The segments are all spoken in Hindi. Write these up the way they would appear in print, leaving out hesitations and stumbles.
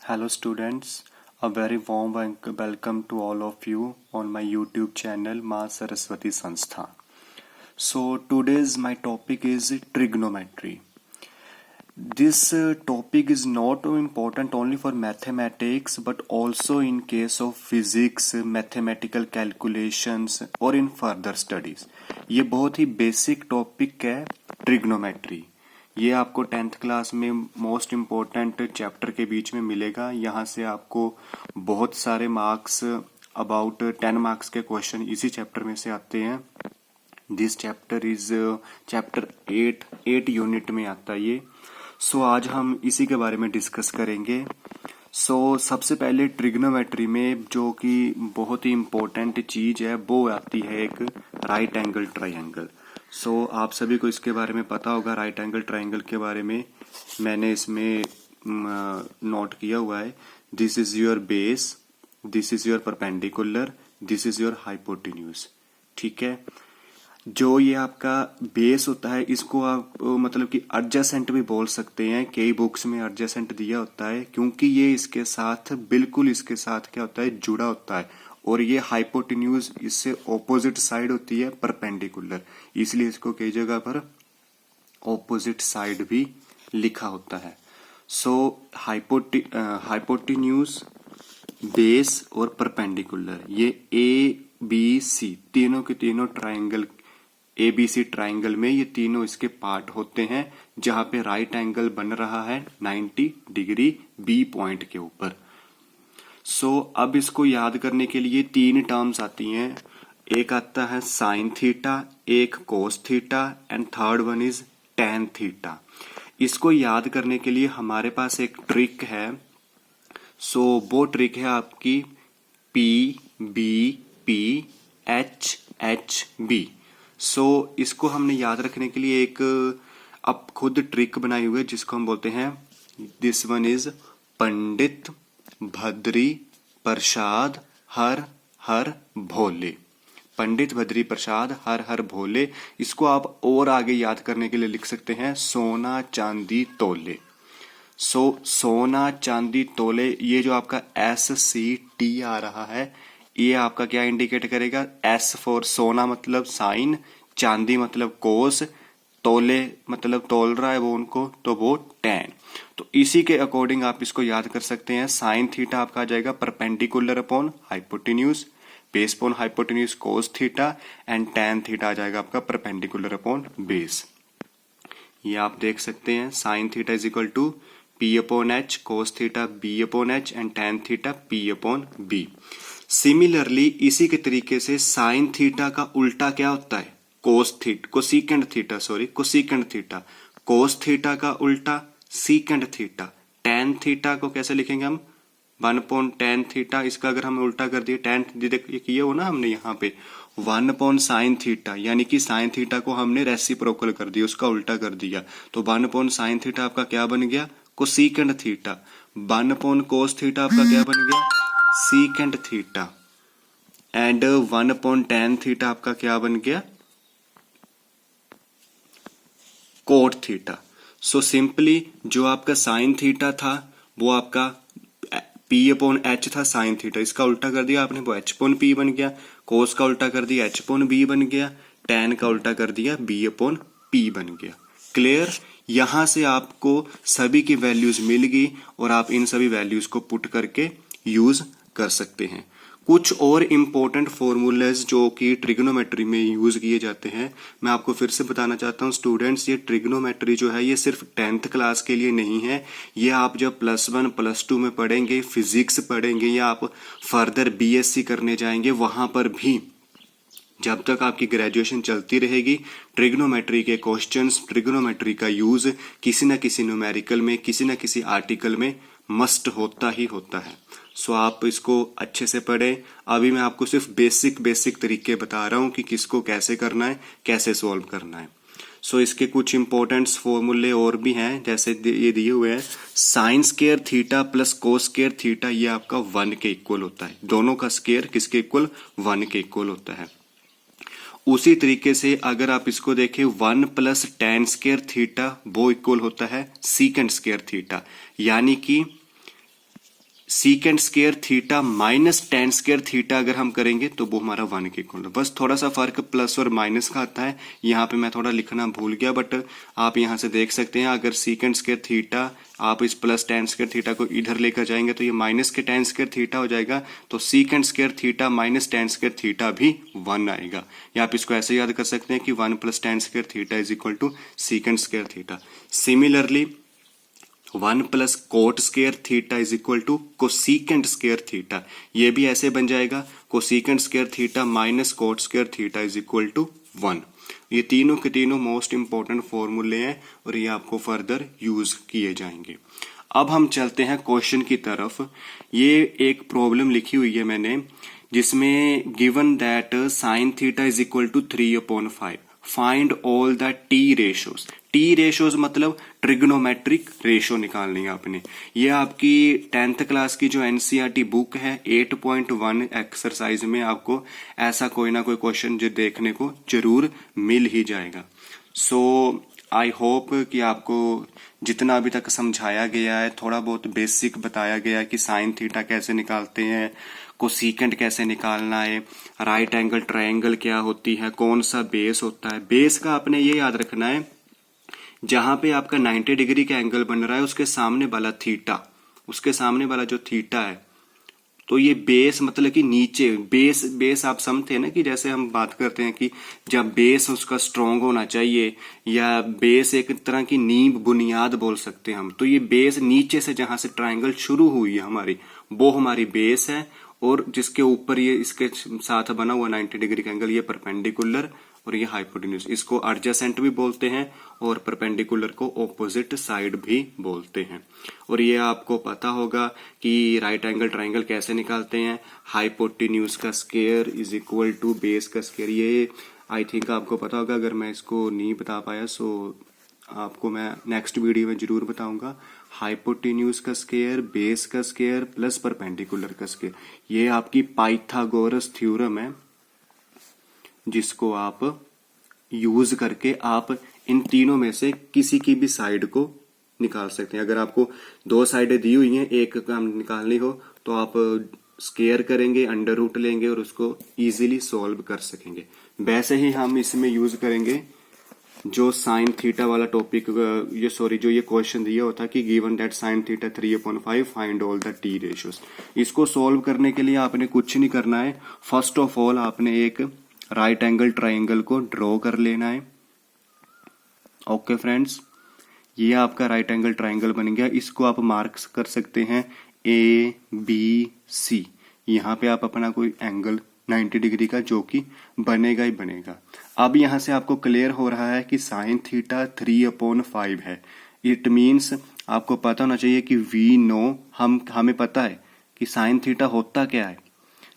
Hello students, a very warm welcome to all of you on my YouTube channel Ma Saraswati Sanstha. So today's my topic is trigonometry. This topic is not important only for mathematics but also in case of physics, mathematical calculations or in further studies. ये बहुत ही बेसिक टॉपिक है ट्रिग्नोमेट्री. ये आपको 10th क्लास में मोस्ट इम्पोर्टेंट चैप्टर के बीच में मिलेगा. यहाँ से आपको बहुत सारे मार्क्स अबाउट 10 मार्क्स के क्वेश्चन इसी चैप्टर में से आते हैं. This chapter is chapter 8 unit में आता है ये. सो आज हम इसी के बारे में डिस्कस करेंगे. सबसे पहले ट्रिग्नोमेट्री में जो कि बहुत ही इम्पोर्टेंट चीज है वो आती है एक राइट एंगल ट्रायंगल. आप सभी को इसके बारे में पता होगा. राइट एंगल ट्रायंगल के बारे में मैंने इसमें नोट किया हुआ है. This is your base, this is your perpendicular, this is your hypotenuse. ठीक है. जो ये आपका बेस होता है इसको आप मतलब कि एडजेसेंट भी बोल सकते हैं. कई बुक्स में एडजेसेंट दिया होता है क्योंकि ये इसके साथ बिल्कुल इसके साथ क्या होता है, जुड़ा होता है. और ये हाइपोटेन्यूज इससे ऑपोजिट साइड होती है परपेंडिकुलर, इसलिए इसको कई जगह पर ऑपोजिट साइड भी लिखा होता है. हाइपोटेन्यूज, बेस और परपेंडिकुलर ये ए बी सी तीनों के तीनों triangle, A B C triangle में ये तीनों इसके पार्ट होते हैं जहां पे राइट एंगल बन रहा है 90 डिग्री बी पॉइंट के ऊपर. अब इसको याद करने के लिए तीन टर्म्स आती हैं. एक आता है साइन थीटा, एक कोस theta and third one is tan theta. इसको याद करने के लिए हमारे पास एक ट्रिक है. वो ट्रिक है आपकी P B P H H B. इसको हमने याद रखने के लिए एक अब खुद ट्रिक बनाई हुई है जिसको हम बोलते हैं दिस वन इज पंडित भद्री प्रसाद हर हर भोले. पंडित भद्री प्रसाद हर हर भोले. इसको आप और आगे याद करने के लिए लिख सकते हैं सोना चांदी तोले. सोना चांदी तोले ये जो आपका SCT आ रहा है ये आपका क्या इंडिकेट करेगा, S फॉर सोना मतलब साइन, चांदी मतलब कोस, तोले मतलब तोल रहा है वो उनको तो वो टैन. तो इसी के अकॉर्डिंग आप इसको याद कर सकते हैं. साइन थीटा आपका आ जाएगा perpendicular upon hypotenuse, base upon hypotenuse cos theta and tan theta आ जाएगा आपका परपेंडिकुलर अपॉन बेस. ये आप देख सकते हैं sine theta is equal to P upon H, cos theta B upon H and tan theta P upon B. Similarly इसी के तरीके से साइन थीटा का उल्टा क्या होता है, कोसिकेंड थीटा. कोस थीटा का उल्टा सीकेंड थीटा. टैन थीटा को कैसे लिखेंगे हम, 1 अपॉन टैन थीटा. इसका अगर हम उल्टा कर दिए टैन किया हो ना हमने यहाँ पे 1 अपॉन साइन थीटा, यानी कि साइन थीटा को हमने रेसिप्रोकल कर दिया, उसका उल्टा कर दिया. तो 1 अपॉन साइन थीटा आपका क्या बन गया, cosecant theta. 1 upon cos theta आपका क्या बन गया, secant theta. And 1 upon tan theta आपका क्या बन गया, कोट थीटा. सिंपली जो आपका साइन थीटा था वो आपका P अपॉन एच था साइन थीटा, इसका उल्टा कर दिया आपने वो H अपॉन P बन गया. कोस का उल्टा कर दिया H अपॉन B बन गया. टैन का उल्टा कर दिया B अपॉन P बन गया. क्लियर. यहां से आपको सभी की वैल्यूज मिल गई और आप इन सभी वैल्यूज को पुट करके यूज कर सकते हैं. कुछ और इम्पोर्टेंट फॉर्मूलेज जो कि ट्रिग्नोमेट्री में यूज किए जाते हैं मैं आपको फिर से बताना चाहता हूं स्टूडेंट्स. ये ट्रिग्नोमेट्री जो है ये सिर्फ 10th क्लास के लिए नहीं है. ये आप जब +1 +2 में पढ़ेंगे, फिजिक्स पढ़ेंगे या आप फर्दर BSc करने जाएंगे वहां पर भी जब तक आपकी ग्रेजुएशन चलती रहेगी ट्रिग्नोमेट्री के क्वेश्चंस, ट्रिग्नोमेट्री का यूज किसी न किसी न्यूमेरिकल में, किसी न किसी आर्टिकल में मस्ट होता ही होता है. आप इसको अच्छे से पढ़ें. अभी मैं आपको सिर्फ बेसिक तरीके बता रहा हूं कि किसको कैसे करना है, कैसे सॉल्व करना है. इसके कुछ इंपॉर्टेंट फॉर्मूले और भी हैं जैसे ये दिए हुए हैं. Sine square theta plus cos square theta ये आपका 1 के इक्वल होता है. दोनों का स्क्वायर किसके इक्वल, 1 के इक्वल होता है. उसी तरीके से अगर आप इसको देखें 1 प्लस टैन स्क्वायर थीटा वो इक्वल होता है सीकेंड स्क्वायर थीटा. यानी कि सीकेंड square theta minus ten square theta अगर हम करेंगे तो वो हमारा 1 के इक्वल है। बस थोड़ा सा फर्क प्लस और माइनस का आता है, यहाँ पे मैं थोड़ा लिखना भूल गया, बट आप यहाँ से देख सकते हैं अगर सीकेंड स्क्वायर थीटा आप इस प्लस टेन स्क्वायर थीटा को इधर लेकर जाएंगे तो ये माइनस के टेन स्क्वायर थीटा हो जाएगा, तो सीकेंड square theta minus ten square theta भी 1 आएगा। या आप इसको ऐसे याद कर सकते हैं कि 1 plus tan square theta is equal to secant square theta. Similarly 1 plus cot square theta is equal to cosecant square theta, ये भी ऐसे बन जाएगा cosecant square theta minus cot square theta is equal to 1। ये तीनों के तीनों मोस्ट इंपॉर्टेंट फॉर्मूले हैं और ये आपको फर्दर यूज किए जाएंगे। अब हम चलते हैं क्वेश्चन की तरफ। ये एक प्रॉब्लम लिखी हुई है मैंने जिसमें given that sine theta is equal to 3/5, find all the T ratios. T ratios मतलब ट्रिग्नोमेट्रिक रेशो निकालनी है आपने। ये आपकी 10th क्लास की जो एनसीईआरटी बुक है 8.1 एक्सरसाइज में आपको ऐसा कोई ना कोई क्वेश्चन जो देखने को जरूर मिल ही जाएगा। सो आई होप कि आपको जितना अभी तक समझाया गया है, थोड़ा बहुत बेसिक बताया गया है कि साइन थीटा कैसे निकालते हैं, कोसीकेंट कैसे निकालना है, राइट एंगल ट्रायंगल क्या होती है, कौन सा बेस होता है। बेस का आपने ये याद रखना है जहां पे आपका 90 डिग्री का एंगल बन रहा है उसके सामने वाला थीटा, उसके सामने वाला जो थीटा है, तो ये बेस मतलब कि नीचे बेस आप समझते हैं ना कि जैसे हम बात करते हैं कि जब बेस उसका स्ट्रांग होना चाहिए या बेस एक तरह की नींव बुनियाद बोल सकते हैं हम। तो ये बेस नीचे से जहां से ट्रायंगल शुरू हुई है हमारी, वो हमारी बेस है, और जिसके ऊपर ये इसके साथ बना हुआ 90 डिग्री का एंगल ये परपेंडिकुलर और ये हाइपोटेन्यूज, इसको एडजेसेंट भी बोलते हैं और परपेंडिकुलर को ऑपोजिट साइड भी बोलते हैं। और ये आपको पता होगा कि राइट एंगल ट्रायंगल कैसे निकालते हैं, हाइपोटेन्यूज का square is equal to base का स्क्वायर। ये आई थिंक आपको पता होगा, अगर मैं इसको नहीं बता पाया सो आपको मैं नेक्स्ट वीडियो में जरूर बताऊंगा। हाइपोटेन्यूज का स्क्वायर, बेस का स्क्वायर प्लस परपेंडिकुलर का स्क्वायर, ये आपकी पाइथागोरस थ्योरम है जिसको आप यूज करके आप इन तीनों में से किसी की भी साइड को निकाल सकते हैं। अगर आपको दो साइडें दी हुई हैं, एक काम निकालनी हो तो आप स्क्वायर करेंगे, अंडर रूट लेंगे और उसको इजीली सॉल्व कर सकेंगे। वैसे ही हम इसमें यूज करेंगे जो साइन थीटा वाला टॉपिक, जो ये क्वेश्चन दिया होता है कि given that sine theta 3/5 find all the T ratios. इसको सॉल्व करने के लिए आपने कुछ नहीं करना है। फर्स्ट ऑफ ऑल आपने एक राइट एंगल ट्रायंगल को ड्रॉ कर लेना है। ओके फ्रेंड्स, ये आपका राइट एंगल ट्रायंगल बन गया। इसको आप मार्क्स कर सकते हैं ABC। यहाँ पे आप अपना कोई एंगल 90 डिग्री का जो कि बनेगा ही बनेगा। अब यहाँ से आपको क्लियर हो रहा है कि साइन थीटा 3/5 है। इट मीन्स आपको पता होना चाहिए कि वी नो, हमें पता है कि साइन थीटा होता क्या है।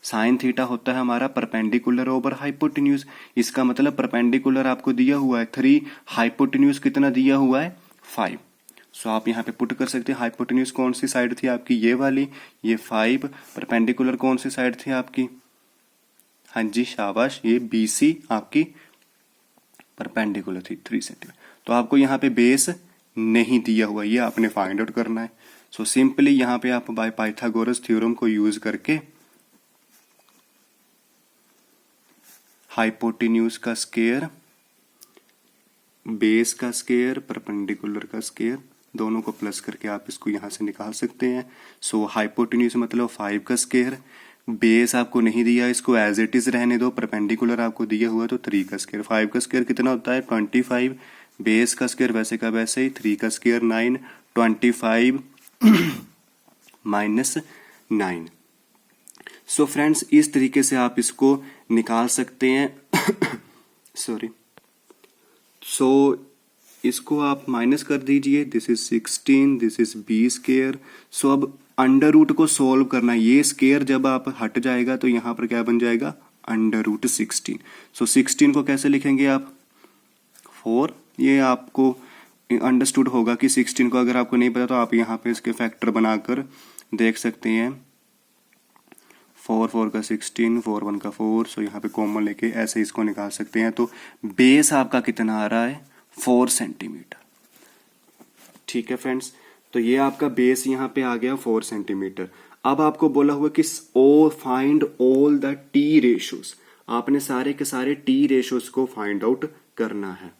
साइन थीटा होता है हमारा परपेंडिकुलर ओवर हाइपोटेन्यूज। इसका मतलब परपेंडिकुलर आपको दिया हुआ है 3, हाइपोटेन्यूज कितना दिया हुआ है 5। सो आप यहाँ पे पुट कर सकते हैं हाइपोटेन्यूज कौन सी साइड थी आपकी, ये वाली, ये 5। परपेंडिकुलर कौन सी साइड थी आपकी, हाँ जी शाबाश, ये BC आपकी परपेंडिकुलर थी 3 सेंटीमीटर। तो आपको यहाँ पे बेस नहीं दिया हुआ, ये आपने फाइंड आउट करना है। सो सिंपली यहाँ पे आप बाय पाइथागोरस थ्योरम को यूज करके हाइपोटेन्यूज का स्क्वायर, बेस का स्क्वायर, परपेंडिकुलर का स्क्वायर, दोनों को प्लस करके आप इसको यहां से निकाल सकते हैं। सो हाइपोटेन्यूज मतलब 5 का स्क्वायर, बेस आपको नहीं दिया, इसको एज इट इज रहने दो, परपेंडिकुलर आपको दिया हुआ तो 3 का स्क्वायर। 5 का स्क्वायर कितना होता है 25, बेस का स्क्वायर वैसे का वैसे ही, 3 का स्क्वायर 9, 25 माइनस 9। सो फ्रेंड्स इस तरीके से आप इसको निकाल सकते हैं सॉरी। सो इसको आप माइनस कर दीजिए, this is 16, this is B square. So अब अंडर रूट को सोल्व करना है। ये स्क्वायर जब आप हट जाएगा तो यहां पर क्या बन जाएगा अंडर रूट 16। सो 16 को कैसे लिखेंगे आप 4। ये आपको अंडरस्टूड होगा कि 16 को अगर आपको नहीं पता तो आप यहाँ पे इसके फैक्टर बनाकर देख सकते हैं। 4 4 का 16, 4 1 का 4। सो यहाँ पे कॉमन लेके ऐसे इसको निकाल सकते हैं। तो बेस आपका कितना आ रहा है 4 सेंटीमीटर। ठीक है फ्रेंड्स, तो ये आपका बेस यहाँ पे आ गया 4 सेंटीमीटर। अब आपको बोला हुआ कि oh find all the T ratios, आपने सारे के सारे टी रेशियोज को फाइंड आउट करना है।